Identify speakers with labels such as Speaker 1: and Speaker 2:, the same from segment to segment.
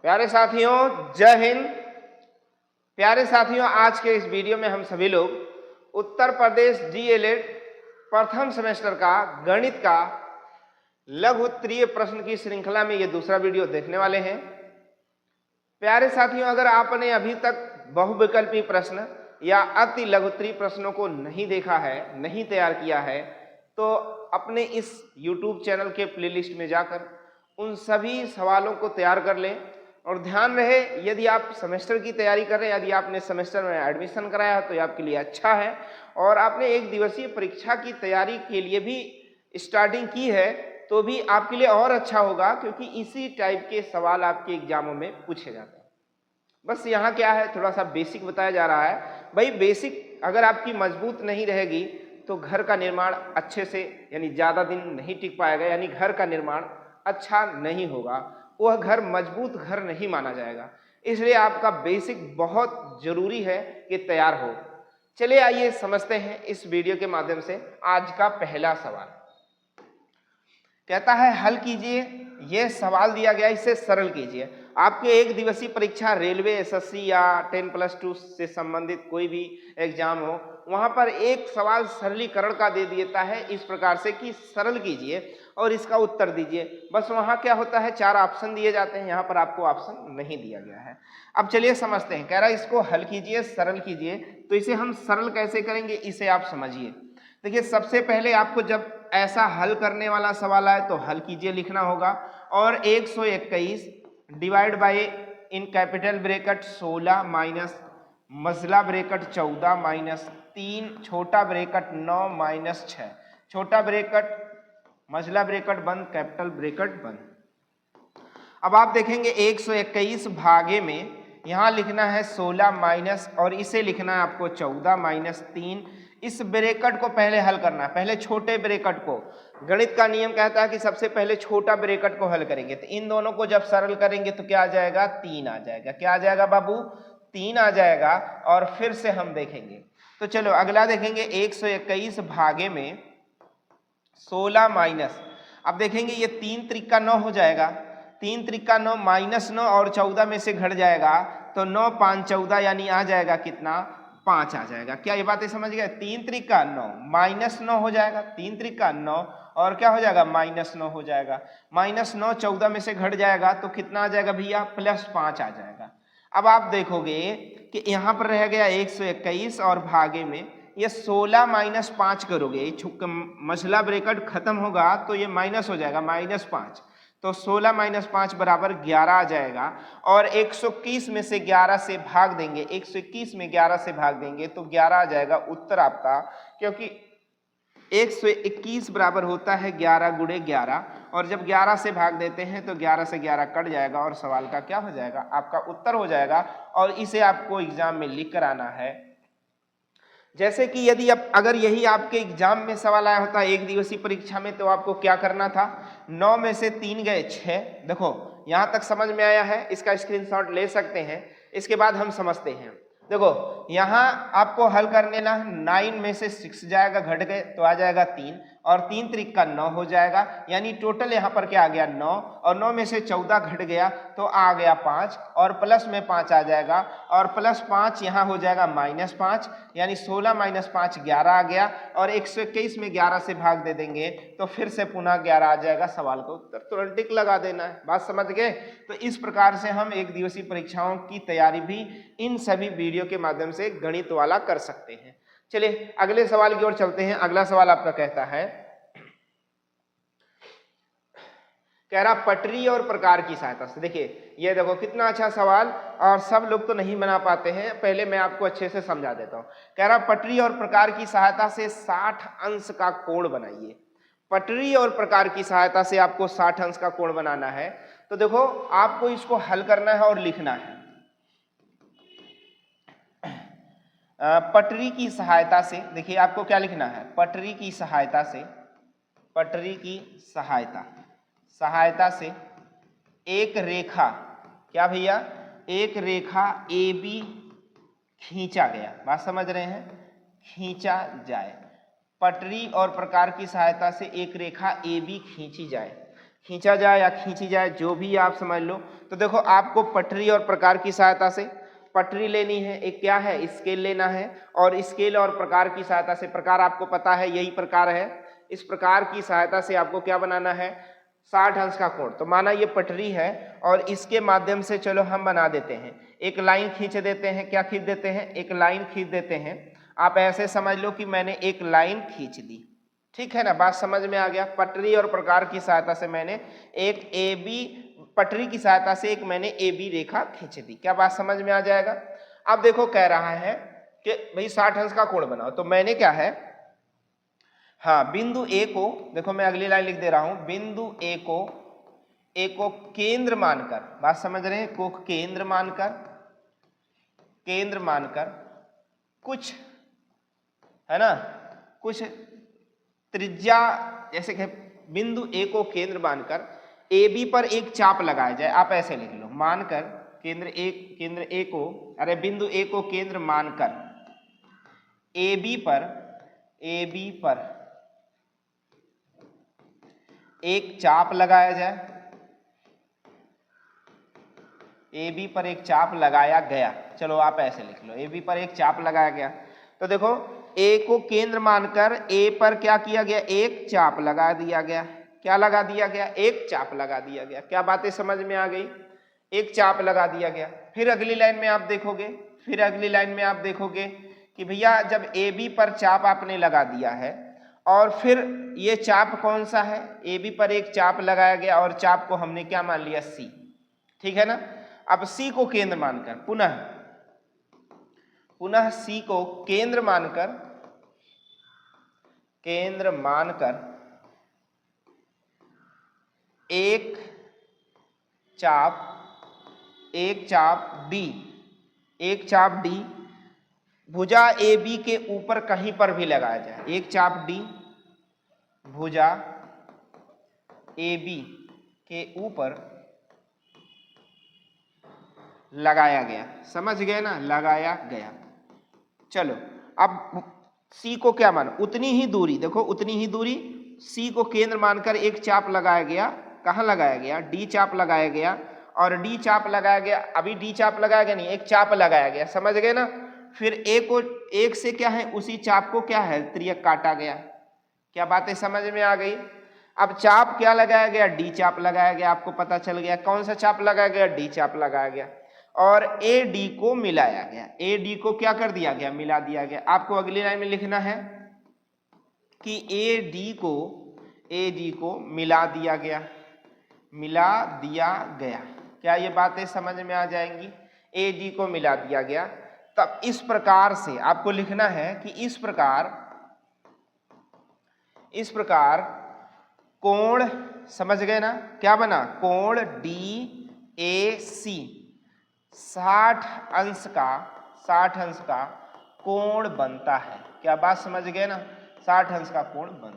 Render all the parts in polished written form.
Speaker 1: प्यारे साथियों, जय हिंद। प्यारे साथियों, आज के इस वीडियो में हम सभी लोग उत्तर प्रदेश डीएलएड प्रथम सेमेस्टर का गणित का लघु उत्तरीय प्रश्न की श्रृंखला में ये दूसरा वीडियो देखने वाले हैं। प्यारे साथियों, अगर आपने अभी तक बहुविकल्पी प्रश्न या अति लघुत्तरीय प्रश्नों को नहीं देखा है, नहीं तैयार किया है, तो अपने इस YouTube चैनल के प्लेलिस्ट में जाकर उन सभी सवालों को तैयार कर लें। और ध्यान रहे, यदि आप सेमेस्टर की तैयारी कर रहे हैं, यदि आपने सेमेस्टर में एडमिशन कराया है तो ये आपके लिए अच्छा है, और आपने एक दिवसीय परीक्षा की तैयारी के लिए भी स्टार्टिंग की है तो भी आपके लिए और अच्छा होगा, क्योंकि इसी टाइप के सवाल आपके एग्जामों में पूछे जाते हैं। बस यहाँ क्या है, थोड़ा सा बेसिक बताया जा रहा है। भाई बेसिक अगर आपकी मजबूत नहीं रहेगी तो घर का निर्माण अच्छे से यानी ज़्यादा दिन नहीं टिक पाएगा, यानी घर का निर्माण अच्छा नहीं होगा, वह घर मजबूत घर नहीं माना जाएगा। इसलिए आपका बेसिक बहुत जरूरी है कि तैयार हो। चलिए आइए समझते हैं इस वीडियो के माध्यम से आज का पहला सवाल। कहता है हल कीजिए, यह सवाल दिया गया, इसे सरल कीजिए। आपके एक दिवसीय परीक्षा रेलवे, एसएससी या 10+2 से संबंधित कोई भी एग्जाम हो, वहां पर एक सवाल सरलीकरण का दे देता है इस प्रकार से कि सरल कीजिए और इसका उत्तर दीजिए। बस वहां क्या होता है, 4 ऑप्शन दिए जाते हैं, यहाँ पर आपको ऑप्शन नहीं दिया गया है। अब चलिए समझते हैं। कह रहा है इसको हल कीजिए, सरल कीजिए, तो इसे हम सरल कैसे करेंगे इसे आप समझिए। देखिए, सबसे पहले आपको जब ऐसा हल करने वाला सवाल आए तो हल कीजिए लिखना होगा, और 121 divide by in capital bracket 16 minus मझला ब्रैकेट 14 माइनस 3 छोटा ब्रैकेट 9 माइनस 6 छोटा ब्रैकेट मझला ब्रैकेट बंद कैपिटल ब्रैकेट बंद। अब आप देखेंगे 121 भागे में यहाँ लिखना है 16 माइनस, और इसे लिखना है आपको 14 माइनस 3। इस ब्रैकेट को पहले हल करना है, पहले छोटे ब्रैकेट को। गणित का नियम कहता है कि सबसे पहले छोटा ब्रैकेट को हल करेंगे, तो इन दोनों को जब सरल करेंगे तो क्या आ जाएगा, 3 आ जाएगा। क्या आ जाएगा बाबू, 3 आ जाएगा। और फिर से हम देखेंगे, तो चलो अगला देखेंगे 121 भागे में 16 माइनस। अब देखेंगे ये 3 त्रिका 9 हो जाएगा, 3 त्रिका 9 माइनस 9 और 14 में से घट जाएगा, तो 9 5 14 यानी आ जाएगा कितना, 5 आ जाएगा। क्या ये बातें समझ गए? 3 त्रिका 9 माइनस 9 हो जाएगा, 3 त्रिका 9 और क्या हो जाएगा, माइनस 9 हो जाएगा। माइनस 9 14 में से घट जाएगा तो कितना आ जाएगा भैया, प्लस 5 आ जाएगा। अब आप देखोगे कि यहाँ पर रह गया 121 और भागे में ये 16 माइनस 5 करोगे, मझला ब्रैकेट खत्म होगा तो ये माइनस हो जाएगा, माइनस 5, तो 16 माइनस 5 बराबर 11 आ जाएगा। और 121 में से 11 से भाग देंगे, 121 में 11 से भाग देंगे तो 11 आ जाएगा उत्तर आपका, क्योंकि 121 बराबर होता है 11 गुणे 11, और जब 11 से भाग देते हैं तो 11 से 11 कट जाएगा और सवाल का क्या हो जाएगा, आपका उत्तर हो जाएगा। और इसे आपको एग्जाम में लिख कर आना है। जैसे कि यदि अगर यही आपके एग्जाम में सवाल आया होता एक दिवसीय परीक्षा में, तो आपको क्या करना था, 9 में से 3 गए 6। देखो यहां तक समझ में आया है, इसका स्क्रीनशॉट ले सकते हैं। इसके बाद हम समझते हैं। देखो यहां आपको हल करने ना, 9 में से 6 जाएगा, घट गए तो आ जाएगा 3, और 3 त्रिका 9 हो जाएगा, यानी टोटल यहाँ पर क्या आ गया 9, और 9 में से 14 घट गया तो आ गया 5, और प्लस में 5 आ जाएगा, और प्लस 5 यहाँ हो जाएगा माइनस 5, यानी 16 माइनस 5 11 आ गया, और 121 में 11 से भाग दे देंगे तो फिर से पुनः 11 आ जाएगा। सवाल का उत्तर तुरंत टिक लगा देना है। बात समझ गए? तो इस प्रकार से हम एक दिवसीय परीक्षाओं की तैयारी भी इन सभी वीडियो के माध्यम से गणित वाला कर सकते हैं। चलिए अगले सवाल की ओर चलते हैं। अगला सवाल आपका कहता है, कह रहा पटरी और प्रकार की सहायता से। देखिए ये देखो कितना अच्छा सवाल, और सब लोग तो नहीं बना पाते हैं, पहले मैं आपको अच्छे से समझा देता हूं। कह रहा पटरी और प्रकार की सहायता से 60 अंश का कोण बनाइए। पटरी और प्रकार की सहायता से आपको 60 अंश का कोण बनाना है। तो देखो आपको इसको हल करना है और लिखना है। पटरी की सहायता से, देखिए आपको क्या लिखना है, पटरी की सहायता से, पटरी की सहायता से एक रेखा, क्या भैया, एक रेखा AB खींचा गया। बात समझ रहे हैं, खींचा जाए। पटरी और प्रकार की सहायता से एक रेखा AB खींची जाए। खींचा जाए या खींची जाए, जो भी आप समझ लो। तो देखो आपको पटरी और प्रकार की सहायता से पटरी लेनी है, एक क्या है स्केल लेना है, और स्केल और प्रकार की सहायता से, प्रकार आपको पता है यही प्रकार है, इस प्रकार की सहायता से आपको क्या बनाना है 60 अंश का कोण। तो माना ये पटरी है और इसके माध्यम से चलो हम बना देते हैं, एक लाइन खींच देते हैं। क्या खींच देते हैं? एक लाइन खींच देते हैं। आप ऐसे समझ लो कि मैंने एक लाइन खींच दी, ठीक है ना, बात समझ में आ गया। पटरी और प्रकार की सहायता से मैंने एक ए बी, पटरी की सहायता से एक मैंने ए बी रेखा खींच दी। क्या बात समझ में आ जाएगा? अब देखो कह रहा है कि भाई 60 अंश का कोण बनाओ। तो मैंने क्या है, हाँ बिंदु ए को, देखो मैं अगली लाइन लिख दे रहा हूं, बिंदु ए को केंद्र मानकर, बात समझ रहे हैं, को केंद्र मानकर कुछ है ना, कुछ त्रिज्या, जैसे कि बिंदु ए को केंद्र मानकर ए बी पर एक चाप लगाया जाए। आप ऐसे लिख लो, मानकर केंद्र ए को, अरे बिंदु ए को केंद्र मानकर ए बी पर एक चाप लगाया जाए, ए बी पर एक चाप लगाया गया। चलो आप ऐसे लिख लो, ए बी पर एक चाप लगाया गया। तो देखो ए को केंद्र मानकर ए पर क्या किया गया, एक चाप लगा दिया गया। क्या लगा दिया गया? एक चाप लगा दिया गया। क्या बातें समझ में आ गई? एक चाप लगा दिया गया। फिर अगली लाइन में आप देखोगे कि भैया जब ए बी पर चाप आपने लगा दिया है, और फिर ये चाप कौन सा है, ए बी पर एक चाप लगाया गया और चाप को हमने क्या मान लिया, सी, ठीक है ना। अब सी को केंद्र मानकर पुनः सी को केंद्र मानकर एक चाप डी भुजा ए बी के ऊपर कहीं पर भी लगाया जाए। एक चाप डी भुजा ए बी के ऊपर लगाया गया। समझ गए ना, लगाया गया। चलो अब सी को क्या माना, उतनी ही दूरी, देखो उतनी ही दूरी सी को केंद्र मानकर एक चाप लगाया गया। कहाँ लगाया गया? डी चाप लगाया गया। और डी चाप लगाया गया, अभी डी चाप लगाया गया नहीं, एक चाप लगाया गया, समझ गए ना। फिर एक से क्या है, उसी चाप को क्या है, त्रियक काटा गया। क्या बातें समझ में आ गई? अब चाप क्या लगाया गया, डी चाप लगाया गया। आपको पता चल गया कौन सा चाप लगाया गया, डी चाप लगाया गया। और ए डी को मिलाया गया, ए डी को क्या कर दिया गया, मिला दिया गया। आपको अगली लाइन में लिखना है कि ए डी को मिला दिया गया। क्या ये बातें समझ में आ जाएंगी? ए डी को मिला दिया गया। तब इस प्रकार से आपको लिखना है कि इस प्रकार कोण, समझ गए ना, क्या बना, कोण डी ए सी 60 अंश का कोण बनता है। क्या बात समझ गए ना, 60 अंश का कोण बनता है।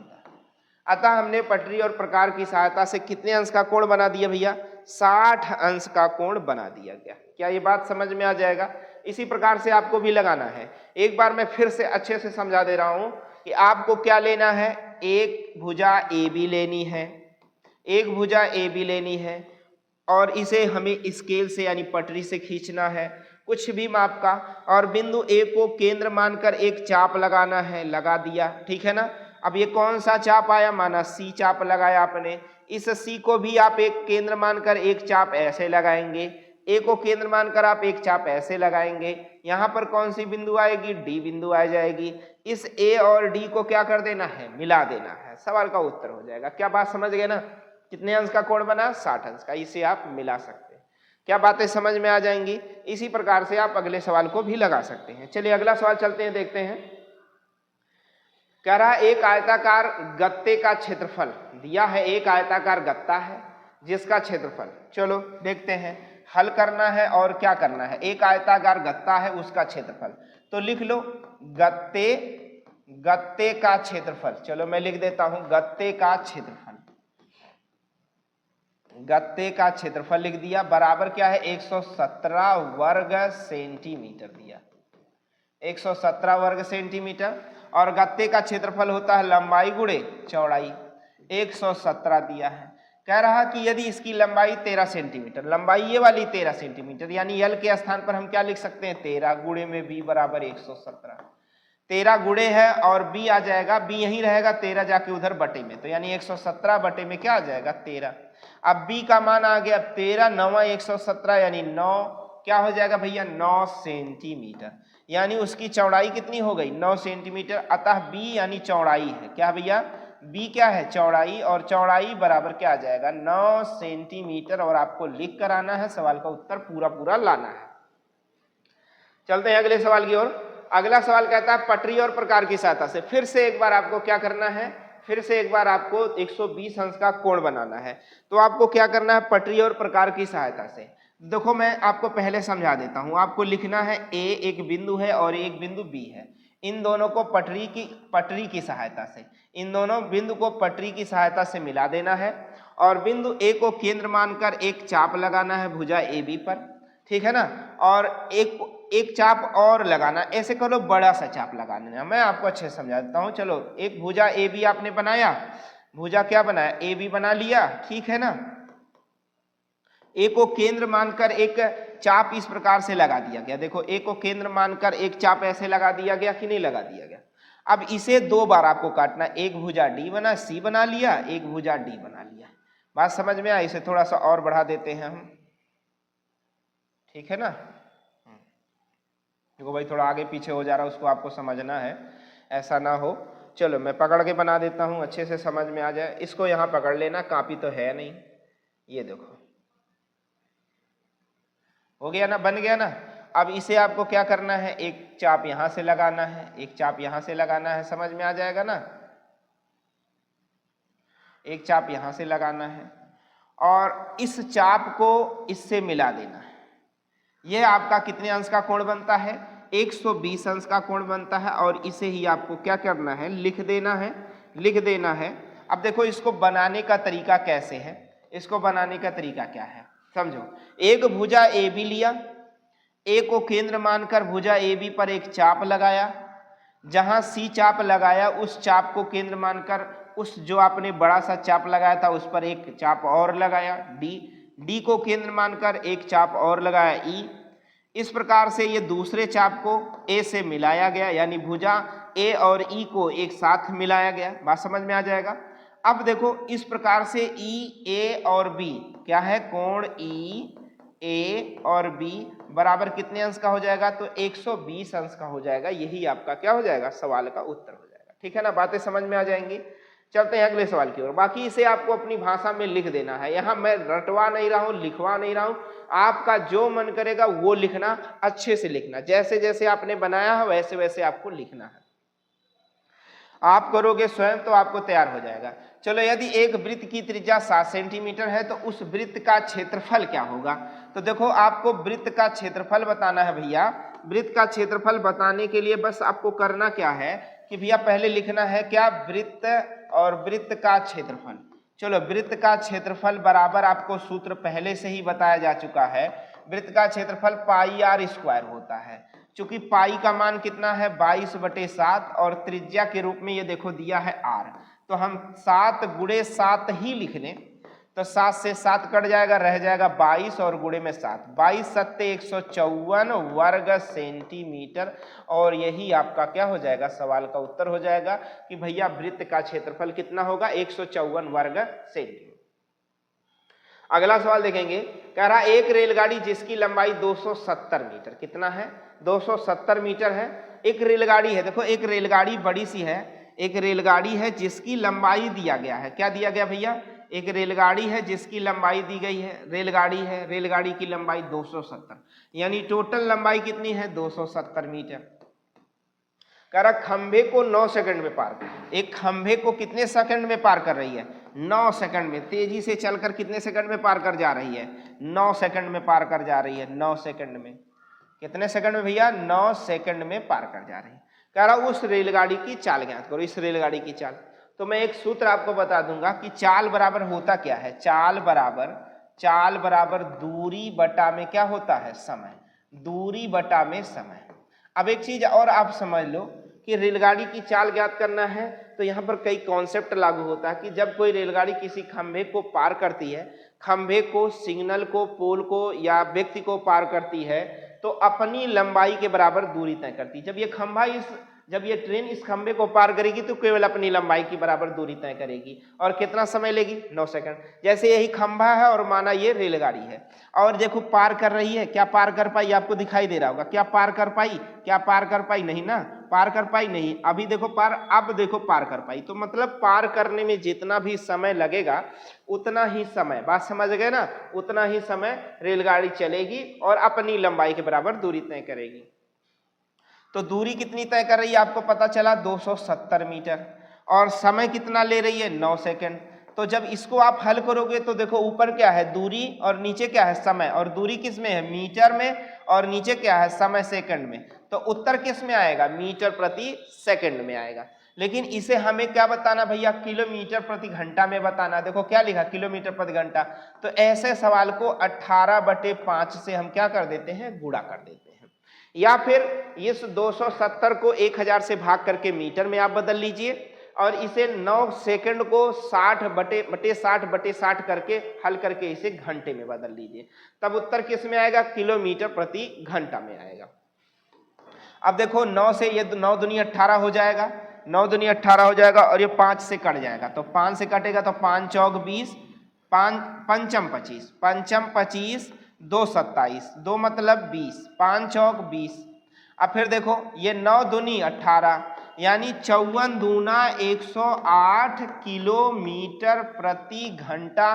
Speaker 1: अतः हमने पटरी और प्रकार की सहायता से कितने अंश का कोण बना दिया भैया, 60 अंश का कोण बना दिया गया। क्या ये बात समझ में आ जाएगा? इसी प्रकार से आपको भी लगाना है। एक बार मैं फिर से अच्छे से समझा दे रहा हूं कि आपको क्या लेना है, एक भुजा ए बी लेनी है, और इसे हमें स्केल से यानी पटरी से खींचना है, कुछ भी माप का, और बिंदु ए को केंद्र मानकर एक चाप लगाना है, लगा दिया, ठीक है ना। अब ये कौन सा चाप आया, माना सी चाप लगाया आपने। इस सी को भी आप एक केंद्र मानकर एक चाप ऐसे लगाएंगे, ए को केंद्र मानकर आप एक चाप ऐसे लगाएंगे। यहाँ पर कौन सी बिंदु आएगी, डी बिंदु आ जाएगी। इस ए और डी को क्या कर देना है, मिला देना है। सवाल का उत्तर हो जाएगा। क्या बात समझ गए ना, कितने अंश का कोण बना, 60 अंश का। इसे आप मिला सकते हैं। क्या बातें समझ में आ जाएंगी? इसी प्रकार से आप अगले सवाल को भी लगा सकते हैं। चलिए अगला सवाल चलते हैं, देखते हैं। कह रहा एक आयताकार गत्ते का क्षेत्रफल दिया है, एक आयताकार गत्ता है जिसका क्षेत्रफल, चलो देखते हैं, हल करना है और क्या करना है। एक आयताकार गत्ता है, उसका क्षेत्रफल, तो लिख लो गत्ते का क्षेत्रफल। चलो मैं लिख देता हूं, गत्ते का क्षेत्रफल लिख दिया। बराबर क्या है, 117 वर्ग सेंटीमीटर दिया, 117 वर्ग सेंटीमीटर। और गत्ते का क्षेत्रफल होता है लंबाई गुणे चौड़ाई, 117 दिया है। कह रहा कि यदि इसकी लंबाई 13 सेंटीमीटर, लंबाई ये वाली 13 सेंटीमीटर, यानी यल के स्थान पर हम क्या लिख सकते हैं, 13 गुणे में b बराबर 117। 13 गुणे है और b आ जाएगा, b यहीं रहेगा, 13 जाके उधर बटे में, तो यानी 117 बटे में क्या आ जाएगा, 13। अब b का मान आ गया 13, 9 117 यानी 9 क्या हो जाएगा भैया, 9 सेंटीमीटर, यानी उसकी चौड़ाई कितनी हो गई, 9 सेंटीमीटर। अतः b यानी चौड़ाई है, क्या भैया, b क्या है, चौड़ाई, और चौड़ाई बराबर क्या आ जाएगा, 9 सेंटीमीटर, और आपको लिख कर आना है, सवाल का उत्तर पूरा पूरा लाना है। चलते हैं अगले सवाल की ओर। अगला सवाल कहता है पटरी और प्रकार की सहायता से, फिर से एक बार आपको क्या करना है, फिर से एक बार आपको 120 अंश का कोण बनाना है। तो आपको क्या करना है, पटरी और प्रकार की सहायता से। देखो मैं आपको पहले समझा देता हूं, आपको लिखना है ए एक बिंदु है और एक बिंदु बी है, इन दोनों को पटरी की सहायता से, इन दोनों बिंदु को पटरी की सहायता से मिला देना है, और बिंदु ए को केंद्र मानकर एक चाप लगाना है भुजा ए बी पर, ठीक है ना, और एक चाप और लगाना, ऐसे करो बड़ा सा चाप लगाना है, मैं आपको अच्छे से समझा देता हूं। चलो एक भुजा ए बी आपने बनाया, भुजा क्या बनाया, ए बी बना लिया, ठीक है ना। ए को केंद्र मानकर एक चाप इस प्रकार से लगा दिया गया, देखो ए को केंद्र मानकर एक चाप ऐसे लगा दिया गया कि नहीं लगा दिया गया। अब इसे दो बार आपको काटना, एक भुजा डी बना, सी बना लिया, एक भुजा डी बना लिया। बात समझ में आई, इसे थोड़ा सा और बढ़ा देते हैं हम, ठीक है ना। देखो भाई थोड़ा आगे पीछे हो जा रहा है, उसको आपको समझना है, ऐसा ना हो। चलो मैं पकड़ के बना देता हूं, अच्छे से समझ में आ जाए। इसको यहाँ पकड़ लेना, कापी तो है नहीं, ये देखो हो गया ना, बन गया ना। अब इसे आपको क्या करना है, एक चाप यहां से लगाना है, एक चाप यहां से लगाना है, समझ में आ जाएगा ना। एक चाप यहां से लगाना है और इस चाप को इससे मिला देना है। यह आपका कितने अंश का कोण बनता है, 120 अंश का कोण बनता है, और इसे ही आपको क्या करना है, लिख देना है, लिख देना है। अब देखो इसको बनाने का तरीका कैसे है, इसको बनाने का तरीका क्या है समझो। एक भुजा ए बी लिया, ए को केंद्र मानकर भुजा ए बी पर एक चाप लगाया, जहां सी चाप लगाया उस चाप को केंद्र मानकर उस जो आपने बड़ा सा चाप लगाया था उस पर एक चाप और लगाया डी, डी को केंद्र मानकर एक चाप और लगाया ई। इस प्रकार से ये दूसरे चाप को ए से मिलाया गया, यानी भुजा ए और ई को एक साथ मिलाया गया। बात समझ में आ जाएगा। अब देखो इस प्रकार से ई ए और बी क्या है, कोण ई ए और बी बराबर कितने अंश का हो जाएगा, तो 120 अंश का हो जाएगा। यही आपका क्या हो जाएगा, सवाल का उत्तर हो जाएगा, ठीक है ना। बातें समझ में आ जाएंगी। चलते हैं अगले सवाल की ओर। बाकी इसे आपको अपनी भाषा में लिख देना है, यहाँ मैं रटवा नहीं रहा हूँ, लिखवा नहीं रहा हूँ, आपका जो मन करेगा वो लिखना, अच्छे से लिखना, जैसे जैसे आपने बनाया है वैसे वैसे आपको लिखना है। आप करोगे स्वयं तो आपको तैयार हो जाएगा। चलो यदि एक वृत्त की त्रिज्या 7 सेंटीमीटर है तो उस वृत्त का क्षेत्रफल क्या होगा। तो देखो आपको वृत्त का क्षेत्रफल बताना है भैया। वृत्त का क्षेत्रफल बताने के लिए बस आपको करना क्या है कि भैया पहले लिखना है क्या, वृत्त और वृत्त का क्षेत्रफल। चलो वृत्त का क्षेत्रफल बराबर आपको सूत्र पहले से ही बताया जा चुका है, वृत्त का क्षेत्रफल पाई आर स्क्वायर होता है। चूंकि पाई का मान कितना है 22/7 और त्रिज्या के रूप में ये देखो दिया है आर, तो हम 7 गुणे 7 ही लिख लें, तो 7 से 7 कट जाएगा, रह जाएगा 22 और गुणे में 7, 22 सत्ते 154 वर्ग सेंटीमीटर। और यही आपका क्या हो जाएगा, सवाल का उत्तर हो जाएगा कि भैया वृत्त का क्षेत्रफल कितना होगा, 154 वर्ग सेंटीमीटर। अगला सवाल देखेंगे, कह रहा एक रेलगाड़ी जिसकी लंबाई 270 मीटर, कितना है, 270 मीटर है। एक रेलगाड़ी है, देखो एक रेलगाड़ी बड़ी सी है, एक रेलगाड़ी है जिसकी लंबाई दिया गया है, क्या दिया गया भैया, एक रेलगाड़ी है जिसकी लंबाई दी गई है, रेलगाड़ी है, रेलगाड़ी की लंबाई 270, यानी टोटल लंबाई कितनी है 270 मीटर। कह रहा खंभे को 9 सेकंड में पार कर, एक खंभे को कितने सेकंड में पार कर रही है, 9 सेकंड में, तेजी से चलकर कितने सेकंड में पार कर जा रही है, 9 सेकंड में पार कर जा रही है, 9 सेकंड में, कितने सेकंड में भैया, 9 सेकंड में पार कर जा रही है। कह रहा उस रेलगाड़ी की चाल ज्ञात करो, इस रेलगाड़ी की चाल। तो मैं एक सूत्र आपको बता दूंगा कि चाल बराबर होता क्या है, चाल बराबर दूरी बटा में क्या होता है, समय, दूरी बटा में समय। अब एक चीज और आप समझ लो कि रेलगाड़ी की चाल ज्ञात करना है तो यहाँ पर कई कॉन्सेप्ट लागू होता है कि जब कोई रेलगाड़ी किसी खंभे को पार करती है, खंभे को, सिग्नल को, पोल को या व्यक्ति को पार करती है, तो अपनी लंबाई के बराबर दूरी तय करती है। जब ये ट्रेन इस खंभे को पार करेगी तो केवल अपनी लंबाई की बराबर दूरी तय करेगी। और कितना समय लेगी? 9 सेकंड। जैसे यही खंभा है और माना ये रेलगाड़ी है और देखो पार कर रही है। क्या पार कर पाई? आपको दिखाई दे रहा होगा। क्या पार कर पाई? क्या पार कर पाई? नहीं ना, पार कर पाई नहीं। अभी देखो पार, अब देखो पार कर पाई। तो मतलब पार करने में जितना भी समय लगेगा उतना ही समय, बात समझ गए ना, उतना ही समय रेलगाड़ी चलेगी और अपनी लंबाई के बराबर दूरी तय करेगी। तो दूरी कितनी तय कर रही है आपको पता चला, 270 मीटर। और समय कितना ले रही है? 9 सेकंड। तो जब इसको आप हल करोगे तो देखो ऊपर क्या है? दूरी, और नीचे क्या है? समय। और दूरी किस में है? मीटर में। और नीचे क्या है? समय, सेकंड में। तो उत्तर किस में आएगा? मीटर प्रति सेकंड में आएगा। लेकिन इसे हमें क्या बताना भैया? किलोमीटर प्रति घंटा में बताना। देखो क्या लिखा? किलोमीटर प्रति घंटा। तो ऐसे सवाल को 18/5 से हम क्या कर देते हैं? गुणा कर देते हैं। या फिर इस 270 को 1000 से भाग करके मीटर में आप बदल लीजिए और इसे 9 सेकंड को 60/60 करके हल करके इसे घंटे में बदल लीजिए। तब उत्तर किस में आएगा? किलोमीटर प्रति घंटा में आएगा। अब देखो 9 से ये 9 दूनी 18 हो जाएगा, 9 दूनी 18 हो जाएगा और ये 5 से कट जाएगा। तो 5 से कटेगा तो 5 चौक 20, 5 पंचम 25, पंचम 25, 2 27, 2 मतलब 20, 5 चौक 20। अब फिर देखो ये 9 दूनी 18 यानी 54 दूना 108 किलोमीटर प्रति घंटा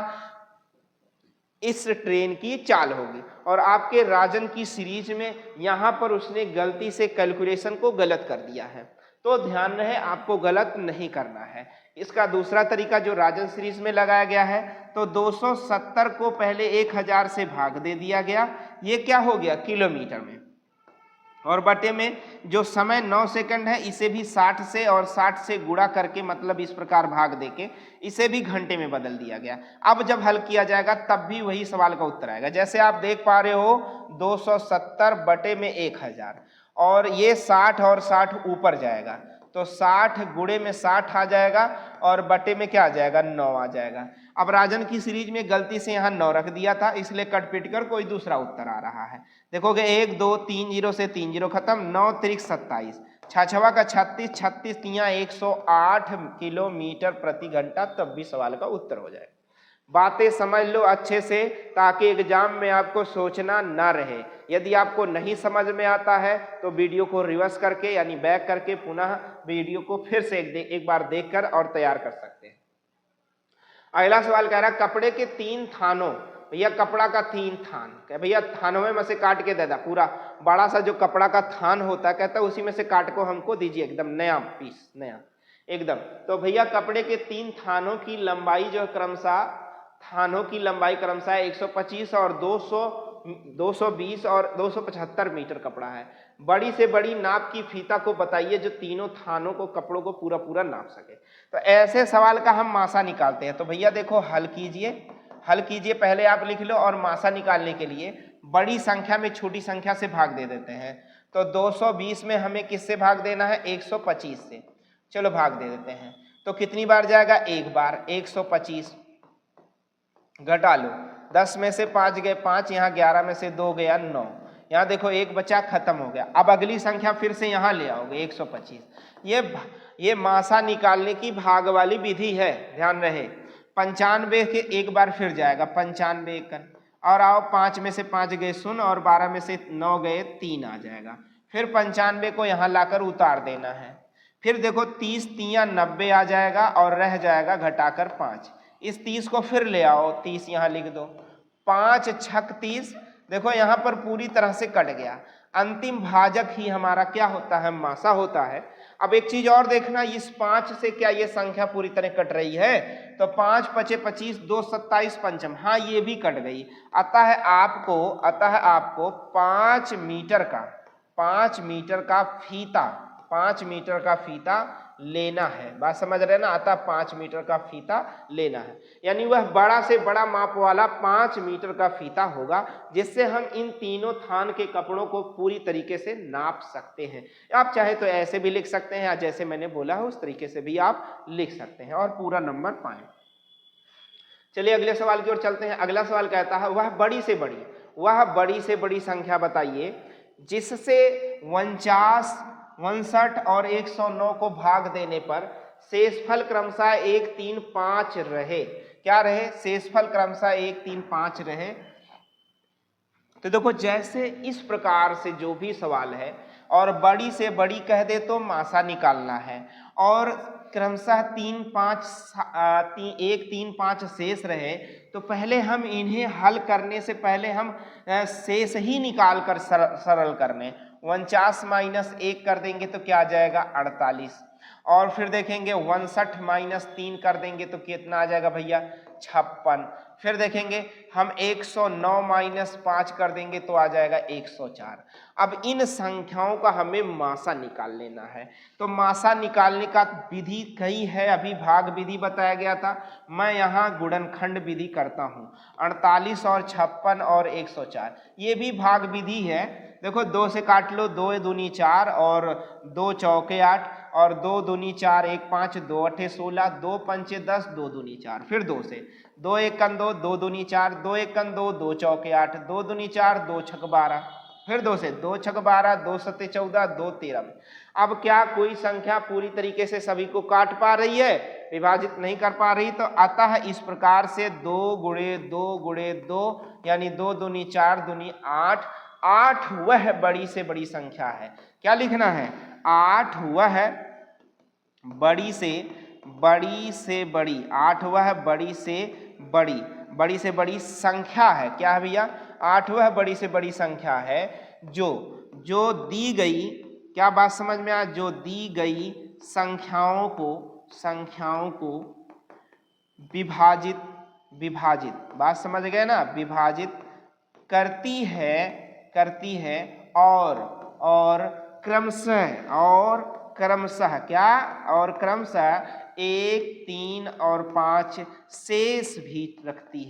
Speaker 1: इस ट्रेन की चाल होगी। और आपके राजन की सीरीज में यहां पर उसने गलती से कैलकुलेशन को गलत कर दिया है, तो ध्यान रहे आपको गलत नहीं करना है। इसका दूसरा तरीका जो राजन सीरीज में लगाया गया है, तो 270 को पहले 1000 से भाग दे दिया गया, ये क्या हो गया? किलोमीटर में। और बटे में जो समय 9 सेकंड है इसे भी 60 से और 60 से गुणा करके मतलब इस प्रकार भाग देके इसे भी घंटे में बदल दिया गया। अब जब हल किया जाएगा तब भी वही सवाल का उत्तर आएगा। जैसे आप देख पा रहे हो 270 बटे में 1000 और ये 60 और 60 ऊपर जाएगा तो 60 गुणे में 60 आ जाएगा और बटे में क्या आ जाएगा? 9 आ जाएगा। अब राजन की सीरीज में गलती से यहाँ 9 रख दिया था इसलिए कट पिट कर कोई दूसरा उत्तर आ रहा है। देखोगे 1 2 3 0 से 3 0 खत्म, 9 त्रिक 27, 6 का 36, 36 तिया 108 किलोमीटर प्रति घंटा, तब भी सवाल का उत्तर हो जाए। बातें समझ लो अच्छे से ताकि एग्जाम में आपको सोचना ना रहे। यदि आपको नहीं समझ में आता है तो वीडियो को रिवर्स करके यानी बैक करके पुनः वीडियो को फिर से एक बार देखकर और तैयार कर सकते हैं। अगला सवाल कह रहा है कपड़े के 3 थानों, भैया कपड़ा का 3 थान, कह भैया थानों में से काट के दे दा, पूरा बड़ा सा जो कपड़ा का थान होता है कहता है उसी में से काट को हमको दीजिए, एकदम नया पीस, नया एकदम। तो भैया कपड़े के 3 थानों की लंबाई जो क्रमशः, थानों की लंबाई क्रमशः 125 और 220 और 275 मीटर कपड़ा है। बड़ी से बड़ी नाप की फीता को बताइए जो तीनों थानों को, कपड़ों को पूरा पूरा नाप सके। तो ऐसे सवाल का हम मासा निकालते हैं। तो भैया देखो हल कीजिए, पहले आप लिख लो और मासा निकालने के लिए बड़ी संख्या में छोटी संख्या से भाग दे देते हैं। तो 220 में हमें किससे भाग देना है? 125 से। चलो भाग दे देते हैं। तो कितनी बार जाएगा? एक बार। 125 घटा लो, 10 में से 5 गए 5, यहाँ 11 में से 2 गया 9, यहाँ देखो एक बचा, खत्म हो गया। अब अगली संख्या फिर से यहाँ ले आओगे 125। ये मासा निकालने की भाग वाली विधि है, ध्यान रहे। 95 के एक बार फिर जाएगा 95 एकन, और आओ 5 में से 5 गए 0 और 12 में से 9 गए 3 आ जाएगा। फिर 95 को यहाँ लाकर उतार देना है। फिर देखो 30 तिया 90 आ जाएगा और रह जाएगा घटाकर 5। इस 30 को फिर ले आओ, 30 यहाँ लिख दो, 5 छक 30, देखो यहाँ पर पूरी तरह से कट गया। अंतिम भाजक ही हमारा क्या होता है? मासा होता है। अब एक चीज और देखना, इस 5 से क्या ये संख्या पूरी तरह कट रही है? तो 5 पचे 25, 2 27 पंचम, हाँ ये भी कट गई। अतः आपको 5 मीटर का फीता लेना है। बात समझ रहे हैं ना, अतः 5 मीटर का फीता लेना है, यानी वह बड़ा से बड़ा माप वाला 5 मीटर का फीता होगा, जिससे हम इन तीनों थान के कपड़ों को पूरी तरीके से नाप सकते हैं। आप चाहे तो ऐसे भी लिख सकते हैं, या जैसे मैंने बोला है उस तरीके से भी आप लिख सकते हैं और पूरा नंबर पाएं। चलिए अगले सवाल की ओर चलते हैं। अगला सवाल कहता है वह बड़ी से बड़ी संख्या बताइए जिससे 49, 59 और 109 को भाग देने पर शेषफल क्रमशः 1, 3, 5 रहे। क्या रहे? शेषफल क्रमशः 1, 3, 5 रहे। तो देखो जैसे इस प्रकार से जो भी सवाल है और बड़ी से बड़ी कह दे तो मासा निकालना है, और क्रमशः 3, 5 1, 3, 5 शेष रहे, तो पहले हम इन्हें हल करने से पहले हम शेष ही निकाल कर सरल करने। 49 माइनस 1 कर देंगे तो क्या आ जाएगा? 48। और फिर देखेंगे 59 माइनस 3 कर देंगे तो कितना आ जाएगा भैया? 56। फिर देखेंगे हम 109 माइनस 5 कर देंगे तो आ जाएगा 104। अब इन संख्याओं का हमें मासा निकाल लेना है। तो मासा निकालने का विधि कई है, अभी भाग विधि बताया गया था, मैं यहाँ गुणनखंड विधि करता हूँ। 48 और 56 और 104 ये भी भाग विधि है। देखो 2 से काट लो, 2 दूनी 4 और 2 चौके 8 और 2 दूनी 4, 1 5, 2 अठे 16, 2 पंचे 10, 2 दूनी 4। फिर 2 से 2 1 कन 2, 2 दूनी 4, 2 1 कन 2, 2 चौके 8, 2 दूनी 4, 2 छक 12। फिर 2 से 2 छक 12, 2 सत्ते 14, 2 13। अब क्या कोई संख्या पूरी तरीके से सभी को काट पा रही है? विभाजित नहीं कर पा रही। तो अतः इस प्रकार से 2 गुणे 2 गुणे 2 यानी 2 दूनी 4 दूनी 8। 8 वह बड़ी से बड़ी संख्या है। क्या लिखना है? 8 वह बड़ी से बड़ी 8 वह बड़ी से बड़ी संख्या है। क्या है भैया? 8 वह बड़ी से बड़ी संख्या है जो दी गई, क्या बात समझ में आया? जो दी गई संख्याओं को विभाजित बात समझ गए ना? विभाजित करती है और क्रमशः क्या? और क्रमशः 1, 3 और 5 शेष भी रखती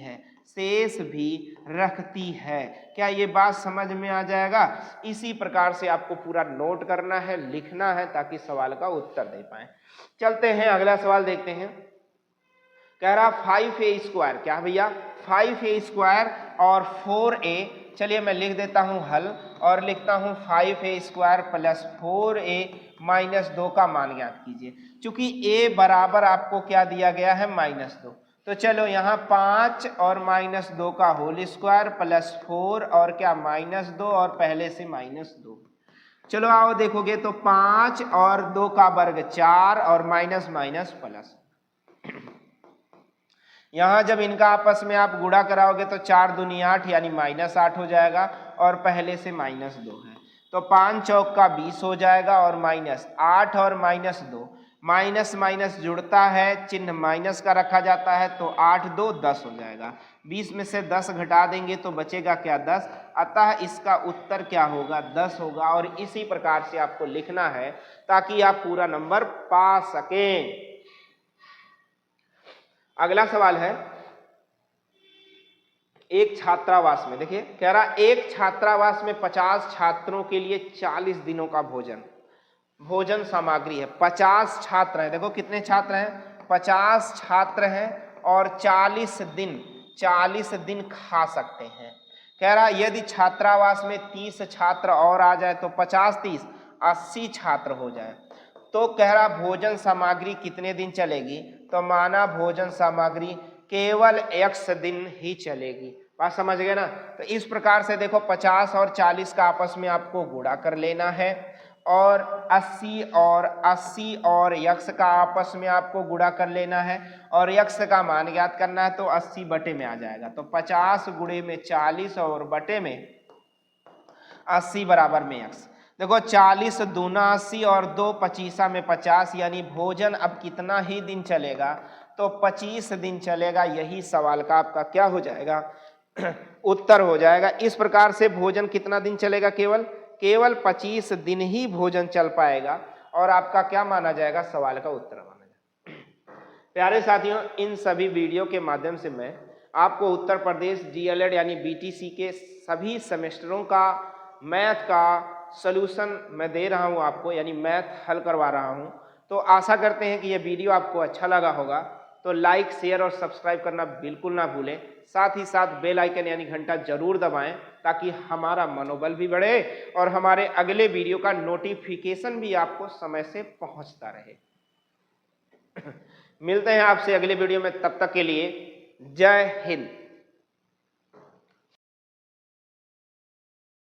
Speaker 1: है। क्या ये बात समझ में आ जाएगा? इसी प्रकार से आपको पूरा नोट करना है, लिखना है, ताकि सवाल का उत्तर दे पाए। चलते हैं अगला सवाल देखते हैं। कह रहा 5a स्क्वायर, क्या भैया? 5a स्क्वायर और 4a। चलिए मैं लिख देता हूं हल और लिखता हूं 5a square plus 4a minus 2 का मान ज्ञात कीजिए। चूंकि a बराबर आपको क्या दिया गया है? -2। तो चलो यहाँ 5 और -2 का होल स्क्वायर प्लस 4 और क्या? -2 और पहले से -2। चलो आओ देखोगे तो 5 और 2 का वर्ग 4 और माइनस माइनस प्लस। यहाँ जब इनका आपस में आप गुणा कराओगे तो 4 दूनी 8 यानी -8 हो जाएगा और पहले से -2 है। तो 5 चौक का 20 हो जाएगा और -8 और -2 माइनस माइनस जुड़ता है, चिन्ह माइनस का रखा जाता है, तो 8 2 10 हो जाएगा। 20 में से 10 घटा देंगे तो बचेगा क्या? 10। अतः इसका उत्तर क्या होगा? 10 होगा। और इसी प्रकार से आपको लिखना है ताकि आप पूरा नंबर पा सकें। अगला सवाल है एक छात्रावास में, देखिए कह रहा एक छात्रावास में 50 छात्रों के लिए 40 दिनों का भोजन सामग्री है। 50 छात्र हैं, देखो कितने छात्र हैं? 50 छात्र हैं और 40 दिन खा सकते हैं। कह रहा यदि छात्रावास में 30 छात्र और आ जाए तो 50 30 80 छात्र हो जाए, तो कह रहा भोजन सामग्री कितने दिन चलेगी? तो माना भोजन सामग्री केवल x दिन ही चलेगी। बात समझ गए ना? तो इस प्रकार से देखो 50 और 40 का आपस में आपको गुणा कर लेना है और 80 और x का आपस में आपको गुणा कर लेना है और x का मान ज्ञात करना है। तो 80 बटे में आ जाएगा, तो 50 गुणे में 40 और बटे में 80 बराबर में x। देखो 40 दूना 80 और 2 25 में 50, यानी भोजन अब कितना ही दिन चलेगा? तो 25 दिन चलेगा। यही सवाल का आपका क्या हो जाएगा? उत्तर हो जाएगा। इस प्रकार से भोजन कितना दिन चलेगा? केवल 25 दिन ही भोजन चल पाएगा। और आपका क्या माना जाएगा, सवाल का उत्तर माना जाएगा। प्यारे साथियों, इन सभी वीडियो के माध्यम से मैं आपको उत्तर प्रदेश डीएलएड यानी बीटीसी के सभी सेमेस्टरों का मैथ का सॉल्यूशन मैं दे रहा हूं आपको, यानी मैथ हल करवा रहा हूं। तो आशा करते हैं कि यह वीडियो आपको अच्छा लगा होगा, तो लाइक शेयर और सब्सक्राइब करना बिल्कुल ना भूलें। साथ ही साथ बेल आइकन यानी घंटा जरूर दबाएं, ताकि हमारा मनोबल भी बढ़े और हमारे अगले वीडियो का नोटिफिकेशन भी आपको समय से पहुंचता रहे। मिलते हैं आपसे अगले वीडियो में, तब तक के लिए जय हिंद।